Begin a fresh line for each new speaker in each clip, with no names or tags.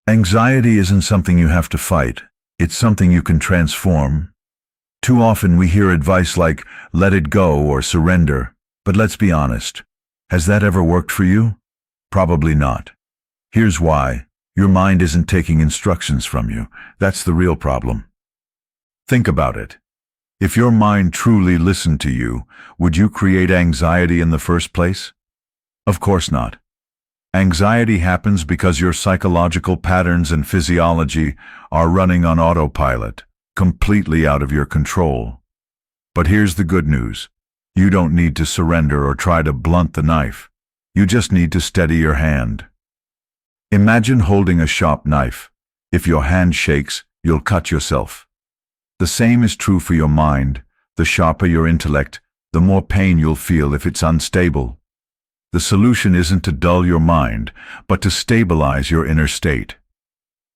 Anxiety isn't something you have to fight. It's something you can transform. Too often we hear advice like, let it go or surrender. But let's be honest. Has that ever worked for you? Probably not. Here's why. Your mind isn't taking instructions from you. That's the real problem. Think about it. If your mind truly listened to you, would you create anxiety in the first place? Of course not. Anxiety happens because your psychological patterns and physiology are running on autopilot, completely out of your control. But here's the good news. You don't need to surrender or try to blunt the knife. You just need to steady your hand. Imagine holding a sharp knife. If your hand shakes, you'll cut yourself. The same is true for your mind. The sharper your intellect, the more pain you'll feel if it's unstable. The solution isn't to dull your mind, but to stabilize your inner state.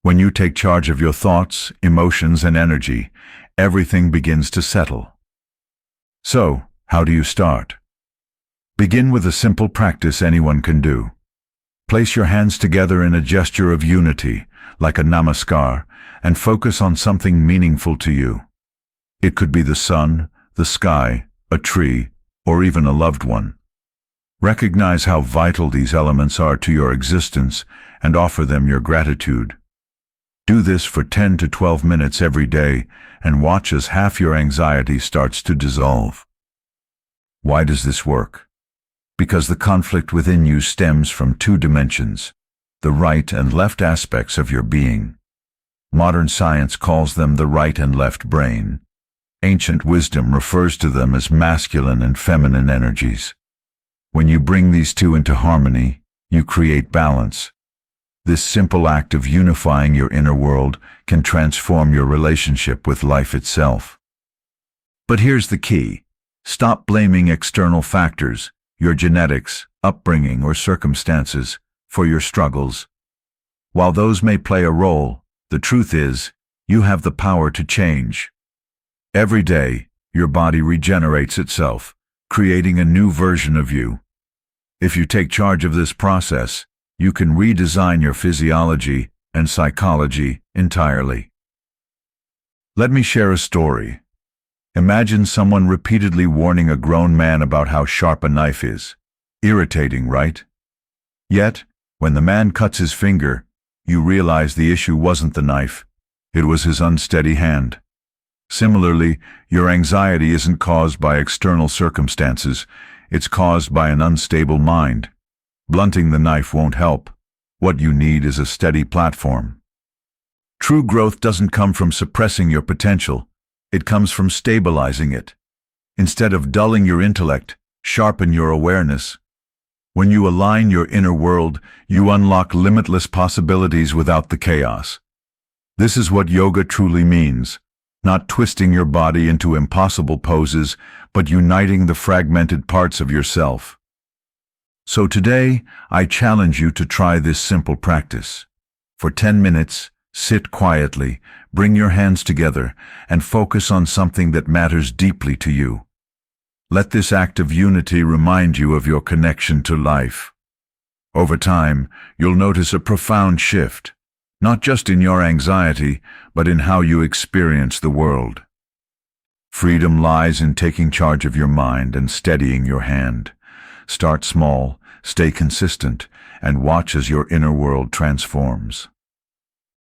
When you take charge of your thoughts, emotions, and energy, everything begins to settle. So, how do you start? Begin with a simple practice anyone can do. Place your hands together in a gesture of unity, like a namaskar, and focus on something meaningful to you. It could be the sun, the sky, a tree, or even a loved one. Recognize how vital these elements are to your existence and offer them your gratitude. Do this for 10 to 12 minutes every day and watch as half your anxiety starts to dissolve. Why does this work? Because the conflict within you stems from two dimensions, the right and left aspects of your being. Modern science calls them the right and left brain. Ancient wisdom refers to them as masculine and feminine energies. When you bring these two into harmony, you create balance. This simple act of unifying your inner world can transform your relationship with life itself. But here's the key. Stop blaming external factors, your genetics, upbringing, or circumstances, for your struggles. While those may play a role, the truth is, you have the power to change. Every day, your body regenerates itself, creating a new version of you. If you take charge of this process, you can redesign your physiology and psychology entirely. Let me share a story. Imagine someone repeatedly warning a grown man about how sharp a knife is. Irritating, right? Yet, when the man cuts his finger, you realize the issue wasn't the knife. It was his unsteady hand. Similarly, your anxiety isn't caused by external circumstances. It's caused by an unstable mind. Blunting the knife won't help. What you need is a steady platform. True growth doesn't come from suppressing your potential. It comes from stabilizing it. Instead of dulling your intellect, sharpen your awareness. When you align your inner world, you unlock limitless possibilities without the chaos. This is what yoga truly means. Not twisting your body into impossible poses, but uniting the fragmented parts of yourself. So today, I challenge you to try this simple practice. For 10 minutes, sit quietly, bring your hands together, and focus on something that matters deeply to you. Let this act of unity remind you of your connection to life. Over time, you'll notice a profound shift. Not just in your anxiety, but in how you experience the world. Freedom lies in taking charge of your mind and steadying your hand. Start small, stay consistent, and watch as your inner world transforms.